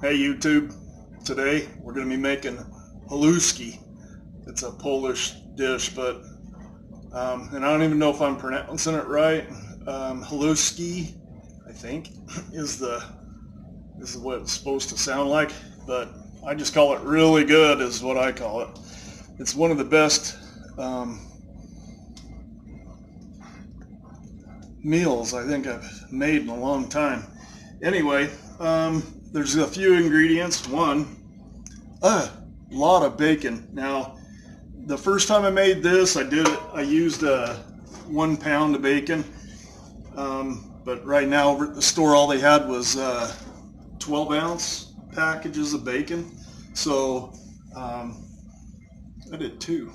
Hey YouTube, today we're going to be making Haluski. It's a Polish dish, but and I don't even know if I'm pronouncing it right. Haluski, I think, is what it's supposed to sound like, but I just call it really good is what I call it. It's one of the best meals I think I've made in a long time. Anyway, there's a few ingredients. One, a lot of bacon. Now, the first time I made this, I used 1 pound of bacon. But right now over at the store, all they had was 12-ounce packages of bacon. So I did 2.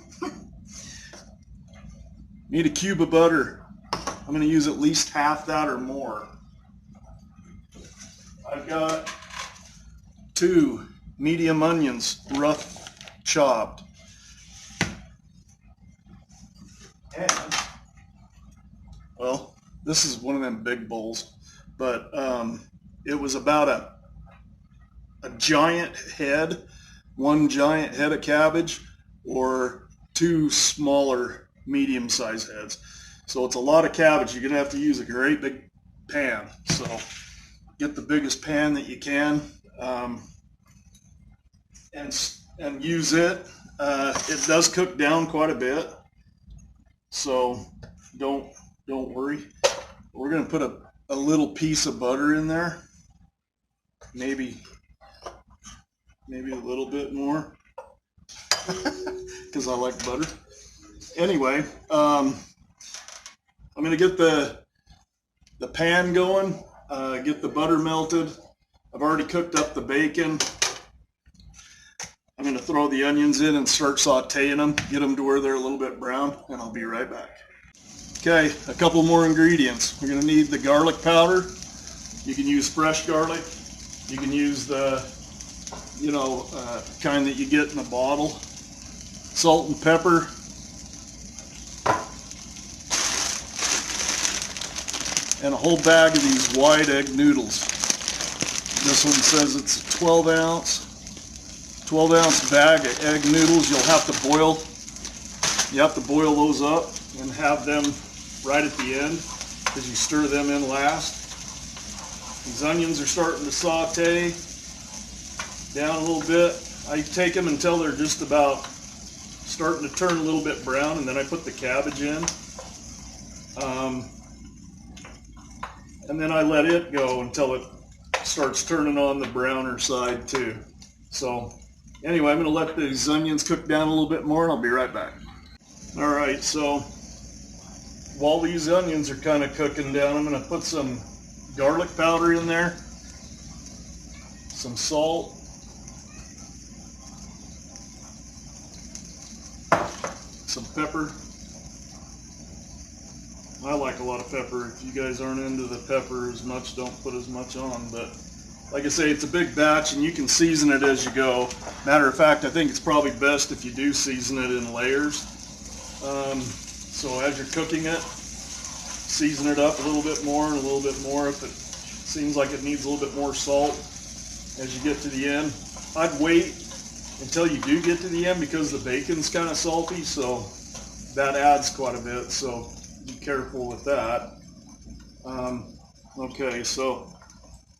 Need a cube of butter. I'm going to use at least half that or more. I've got 2 medium onions, rough chopped. And, well, this is one of them big bowls, but it was about a giant head, 1 giant head of cabbage, or 2 smaller medium-sized heads. So it's a lot of cabbage. You're going to have to use a great big pan. So get the biggest pan that you can, and use it. It does cook down quite a bit, so don't worry. We're going to put a little piece of butter in there, maybe a little bit more, because I like butter. Anyway, I'm going to get the pan going, get the butter melted. I've already cooked up the bacon. I'm going to throw the onions in and start sauteing them, get them to where they're a little bit brown, and I'll be right back. Okay, a couple more ingredients. We're going to need the garlic powder. You can use fresh garlic. You can use the, kind that you get in a bottle. Salt and pepper. And a whole bag of these wide egg noodles. This one says it's a 12-ounce bag of egg noodles. You have to boil those up and have them right at the end, because you stir them in last. These onions are starting to saute down a little bit. I take them until they're just about starting to turn a little bit brown, and then I put the cabbage in. And then I let it go until it starts turning on the browner side too. So anyway, I'm going to let these onions cook down a little bit more, and I'll be right back. All right, so while these onions are kind of cooking down, I'm going to put some garlic powder in there, some salt, some pepper. I like a lot of pepper. If you guys aren't into the pepper as much, don't put as much on. But like I say, it's a big batch, and you can season it as you go. Matter of fact, I think it's probably best if you do season it in layers. So as you're cooking it, season it up a little bit more and a little bit more. If it seems like it needs a little bit more salt as you get to the end, I'd wait until you do get to the end, because the bacon's kind of salty, so that adds quite a bit. So be careful with that. Okay, so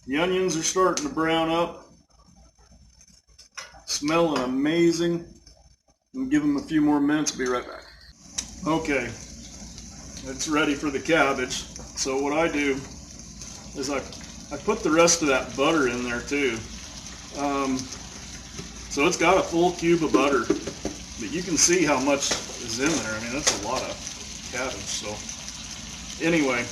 the onions are starting to brown up, smelling amazing. I'll give them a few more minutes. I'll be right back. Okay, it's ready for the cabbage. So what I do is I put the rest of that butter in there too. So it's got a full cube of butter, but you can see how much is in there. I mean, that's a lot of cabbage. So anyway,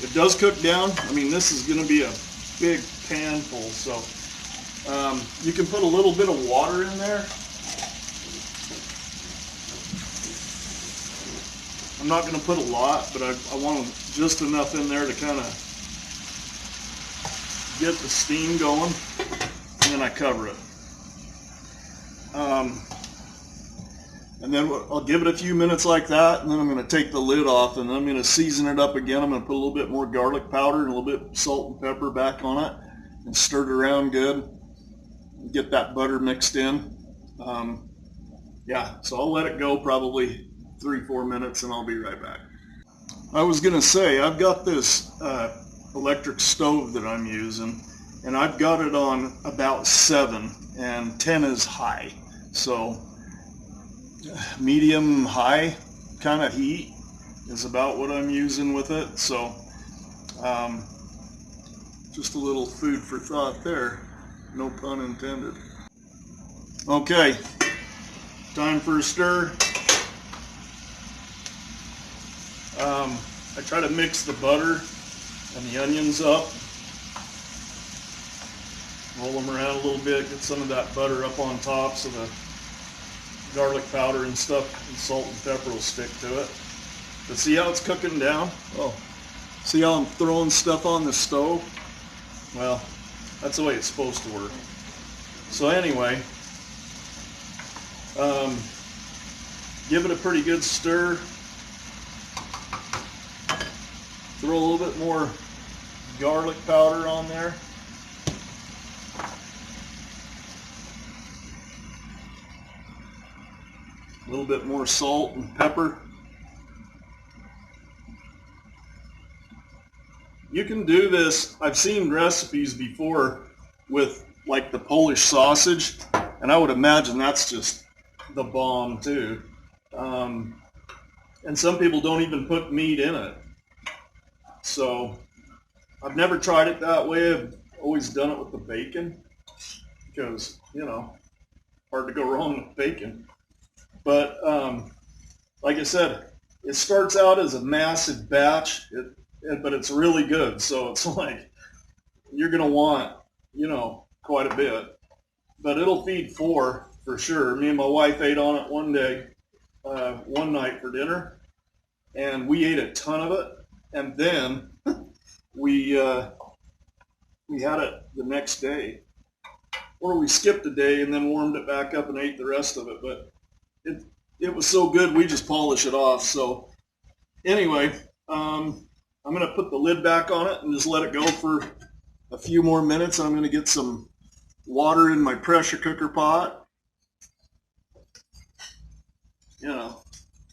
it does cook down. I mean, this is going to be a big pan full, so you can put a little bit of water in there. I'm not going to put a lot, but I want just enough in there to kind of get the steam going, and then I cover it. And then I'll give it a few minutes like that, and then I'm going to take the lid off, and I'm going to season it up again. I'm going to put a little bit more garlic powder and a little bit of salt and pepper back on it and stir it around good. Get that butter mixed in. Yeah, so I'll let it go probably 3-4 minutes, and I'll be right back. I was going to say, I've got this electric stove that I'm using, and I've got it on about 7, and 10 is high. So medium high kind of heat is about what I'm using with it. So just a little food for thought there, no pun intended. Okay, time for a stir. I try to mix the butter and the onions up, roll them around a little bit, get some of that butter up on top so the garlic powder and stuff and salt and pepper will stick to it. But see how it's cooking down? Oh, see how I'm throwing stuff on the stove? Well, that's the way it's supposed to work. So anyway, give it a pretty good stir. Throw a little bit more garlic powder on there. A little bit more salt and pepper. You can do this, I've seen recipes before with like the Polish sausage, and I would imagine that's just the bomb too. And some people don't even put meat in it. So I've never tried it that way. I've always done it with the bacon because, you know, hard to go wrong with bacon. But like I said, it starts out as a massive batch, but it's really good. So it's like you're going to want, you know, quite a bit. But it'll feed 4 for sure. Me and my wife ate on it one day, one night for dinner, and we ate a ton of it. And then we had it the next day, or we skipped a day and then warmed it back up and ate the rest of it. But it was so good we just polish it off. So anyway, I'm going to put the lid back on it and just let it go for a few more minutes. I'm going to get some water in my pressure cooker pot. You know,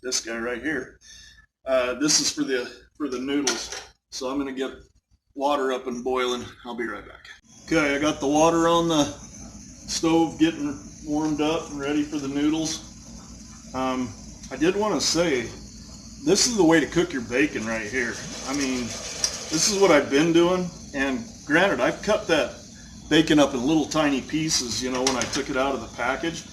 this guy right here. This is for the noodles. So I'm going to get water up and boiling. I'll be right back. Okay, I got the water on the stove getting warmed up and ready for the noodles. I did want to say, this is the way to cook your bacon right here. I mean, this is what I've been doing, and granted, I've cut that bacon up in little tiny pieces, you know, when I took it out of the package,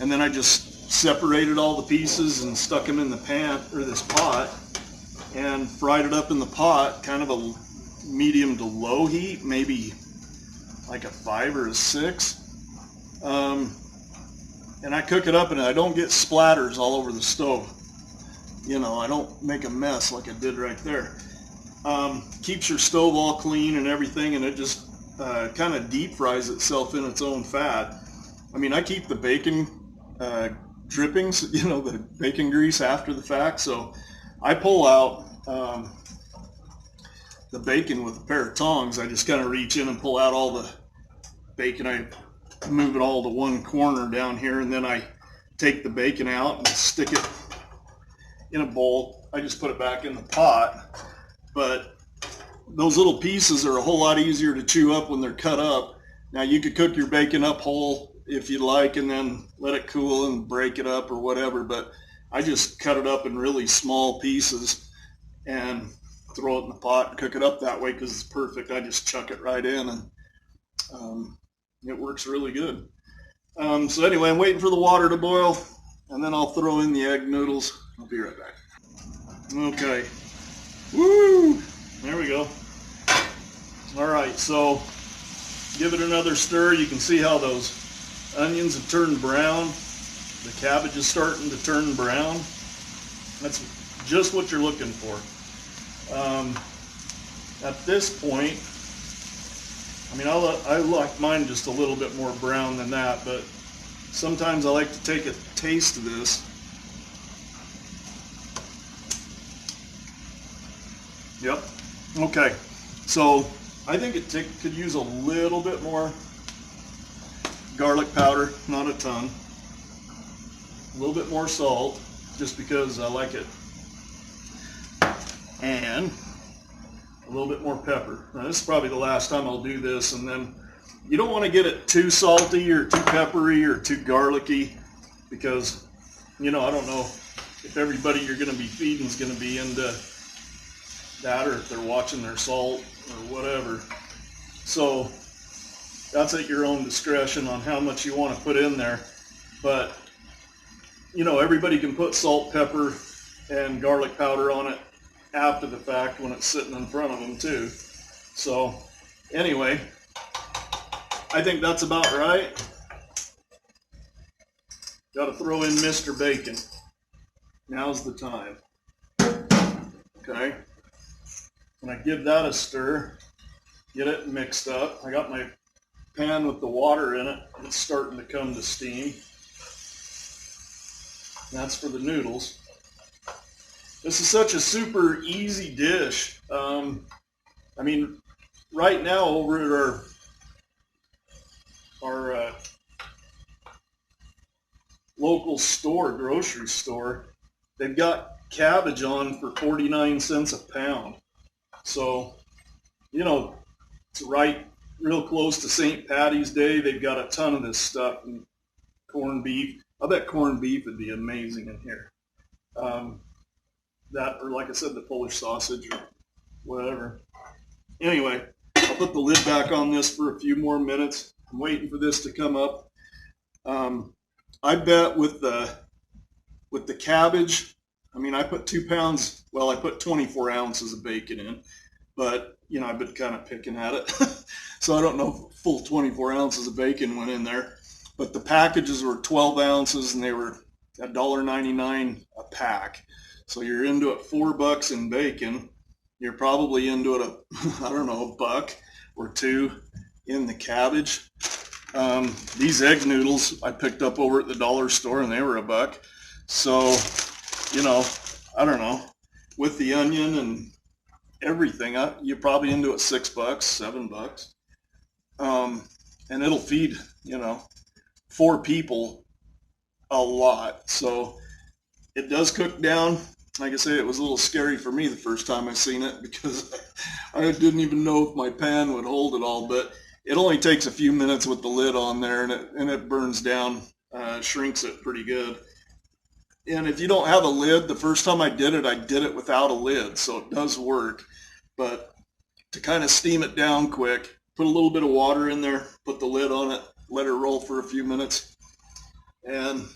and then I just separated all the pieces and stuck them in the pan, or this pot, and fried it up in the pot, kind of a medium to low heat, maybe like a 5 or a 6. And I cook it up and I don't get splatters all over the stove. You know, I don't make a mess like I did right there. Keeps your stove all clean and everything, and it just kind of deep fries itself in its own fat. I mean, I keep the bacon drippings, you know, the bacon grease after the fact, so I pull out the bacon with a pair of tongs. I just kind of reach in and pull out all the bacon. I move it all to one corner down here, and then I take the bacon out and stick it in a bowl. I just put it back in the pot, but those little pieces are a whole lot easier to chew up when they're cut up. Now you could cook your bacon up whole if you'd like and then let it cool and break it up or whatever, but I just cut it up in really small pieces and throw it in the pot and cook it up that way because it's perfect. I just chuck it right in, and it works really good. So anyway, I'm waiting for the water to boil, and then I'll throw in the egg noodles. I'll be right back. Okay. Woo! There we go. All right, so give it another stir. You can see how those onions have turned brown. The cabbage is starting to turn brown. That's just what you're looking for. At this point, I mean, I like mine just a little bit more brown than that, but sometimes I like to take a taste of this. Okay, so I think it could use a little bit more garlic powder, not a ton. A little bit more salt, just because I like it. And a little bit more pepper. Now this is probably the last time I'll do this, and then you don't want to get it too salty or too peppery or too garlicky, because, you know, I don't know if everybody you're going to be feeding is going to be into that, or if they're watching their salt or whatever. So that's at your own discretion on how much you want to put in there. But, you know, everybody can put salt, pepper, and garlic powder on it after the fact when it's sitting in front of them too. So anyway, I think that's about right. Got to throw in Mr. Bacon. Now's the time. Okay. When I give that a stir, get it mixed up. I got my pan with the water in it. It's starting to come to steam. That's for the noodles. This is such a super easy dish. I mean, right now over at our local store, grocery store, they've got cabbage on for 49 cents a pound. So, you know, it's right real close to St. Patty's Day. They've got a ton of this stuff, and corned beef. I bet corned beef would be amazing in here. That, or like I said, the Polish sausage or whatever. Anyway, I'll put the lid back on this for a few more minutes. I'm waiting for this to come up. I bet with the cabbage, I mean, I put 2 pounds, well, I put 24 ounces of bacon in, but, you know, I've been kind of picking at it. So I don't know if full 24 ounces of bacon went in there, but the packages were 12 ounces and they were $1.99 a pack. So you're into it $4 in bacon. You're probably into it I don't know, $1 or $2 in the cabbage. These egg noodles I picked up over at the dollar store and they were $1. So, you know, I don't know, with the onion and everything, you're probably into it $6, $7. And it'll feed, you know, 4 people a lot. So it does cook down. Like I say, it was a little scary for me the first time I seen it, because I didn't even know if my pan would hold it all, but it only takes a few minutes with the lid on there, and it burns down, shrinks it pretty good. And if you don't have a lid, the first time I did it without a lid, so it does work. But to kind of steam it down quick, put a little bit of water in there, put the lid on it, let it roll for a few minutes. And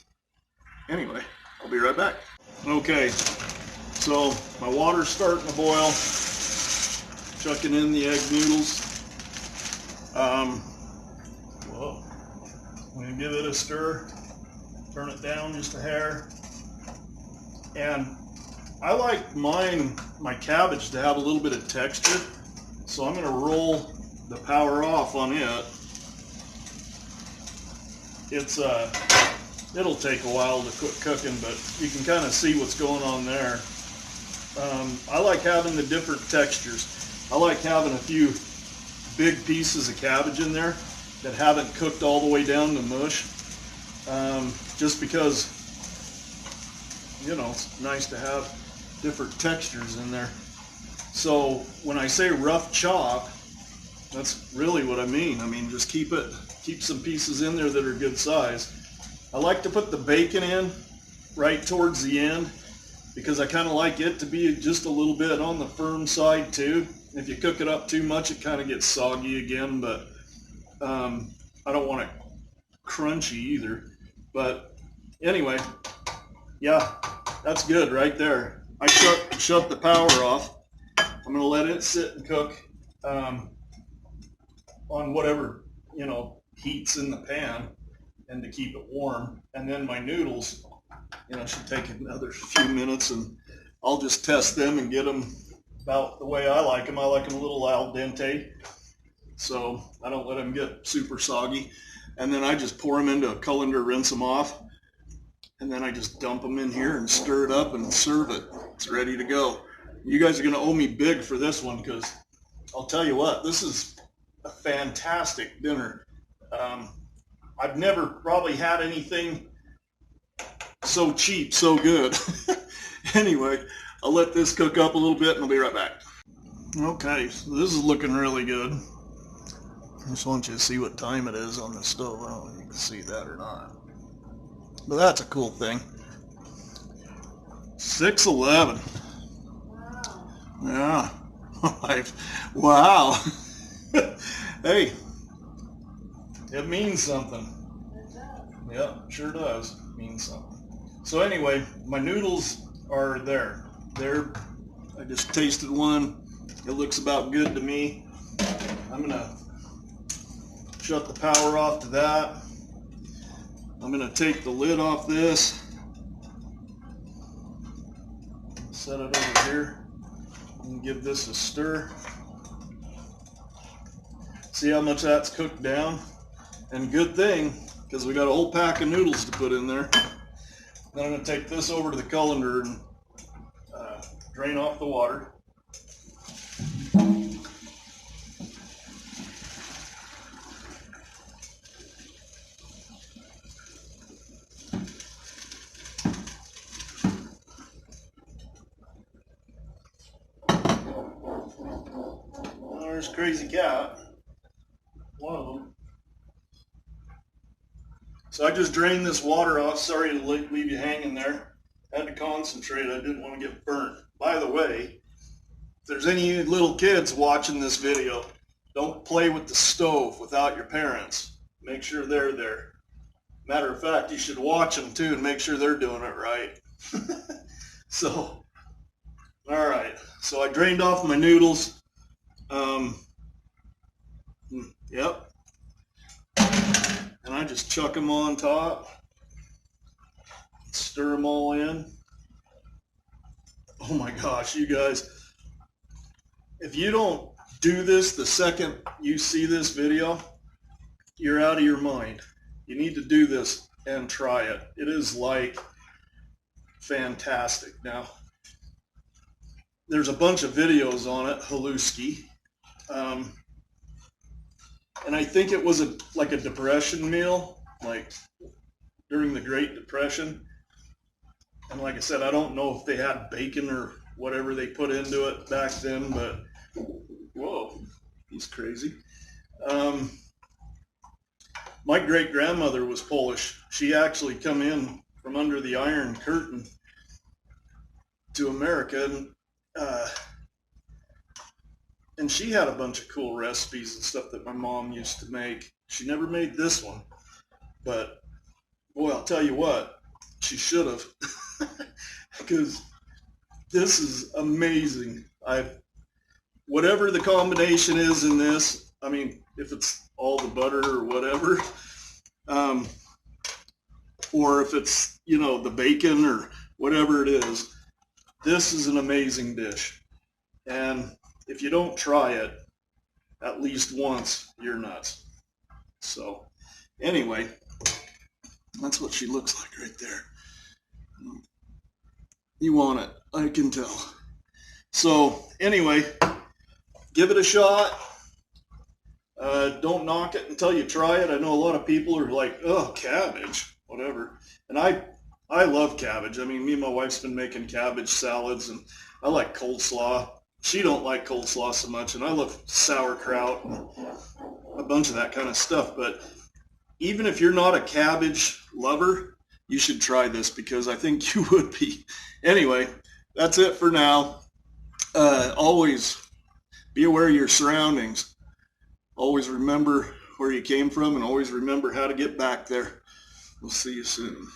anyway, I'll be right back. Okay, so my water's starting to boil. Chucking in the egg noodles. Whoa. I'm going to give it a stir. Turn it down just a hair. And I like my cabbage to have a little bit of texture. So I'm going to roll the power off on it. It'll take a while to quit cooking, but you can kind of see what's going on there. I like having the different textures. I like having a few big pieces of cabbage in there that haven't cooked all the way down to mush. Just because, you know, it's nice to have different textures in there. So when I say rough chop, that's really what I mean. I mean, just keep some pieces in there that are good size. I like to put the bacon in right towards the end, because I kind of like it to be just a little bit on the firm side too. If you cook it up too much, it kind of gets soggy again, but I don't want it crunchy either. But anyway, yeah, that's good right there. I shut the power off. I'm going to let it sit and cook on whatever, you know, heats in the pan, and to keep it warm. And then my noodles, you know, should take another few minutes, and I'll just test them and get them about the way I like them. I like them a little al dente, so I don't let them get super soggy. And then I just pour them into a colander, rinse them off, and then I just dump them in here and stir it up and serve it. It's ready to go. You guys are going to owe me big for this one, because I'll tell you what, this is a fantastic dinner. I've never probably had anything so cheap, so good. Anyway, I'll let this cook up a little bit and I'll be right back. Okay, so this is looking really good. I just want you to see what time it is on the stove. I don't know if you can see that or not, but that's a cool thing. 6:11. Yeah. Wow. Hey, it means something. Yep, sure does. Means something. So anyway, my noodles are there. I just tasted one. It looks about good to me. I'm gonna shut the power off to that. I'm gonna take the lid off this. Set it over here and give this a stir. See how much that's cooked down? And good thing, because we got a whole pack of noodles to put in there. Then I'm going to take this over to the colander and drain off the water. Well, there's Crazy Cat, one of them. So I just drained this water off. Sorry to leave you hanging there. I had to concentrate. I didn't want to get burnt. By the way, if there's any little kids watching this video, don't play with the stove without your parents. Make sure they're there. Matter of fact, you should watch them too and make sure they're doing it right. So, all right. So I drained off my noodles. Yep. And I just chuck them on top, stir them all in. Oh my gosh, you guys, if you don't do this the second you see this video, you're out of your mind. You need to do this and try it. It is like fantastic. Now, there's a bunch of videos on it, Haluski. And I think it was like a depression meal, like during the Great Depression. And like I said, I don't know if they had bacon or whatever they put into it back then, but whoa, he's crazy. My great-grandmother was Polish. She actually come in from under the Iron Curtain to America, and she had a bunch of cool recipes and stuff that my mom used to make. She never made this one, but boy, I'll tell you what, she should have, because this is amazing. Whatever the combination is in this, I mean, if it's all the butter or whatever, or if it's, you know, the bacon or whatever it is, this is an amazing dish. And if you don't try it at least once, you're nuts. So anyway, that's what she looks like right there. You want it, I can tell. So anyway, give it a shot. Don't knock it until you try it. I know a lot of people are like, oh, cabbage, whatever. And I love cabbage. I mean, me and my wife's been making cabbage salads, and I like coleslaw. She don't like coleslaw so much, and I love sauerkraut and a bunch of that kind of stuff. But even if you're not a cabbage lover, you should try this, because I think you would be. Anyway, that's it for now. Always be aware of your surroundings. Always remember where you came from, and always remember how to get back there. We'll see you soon.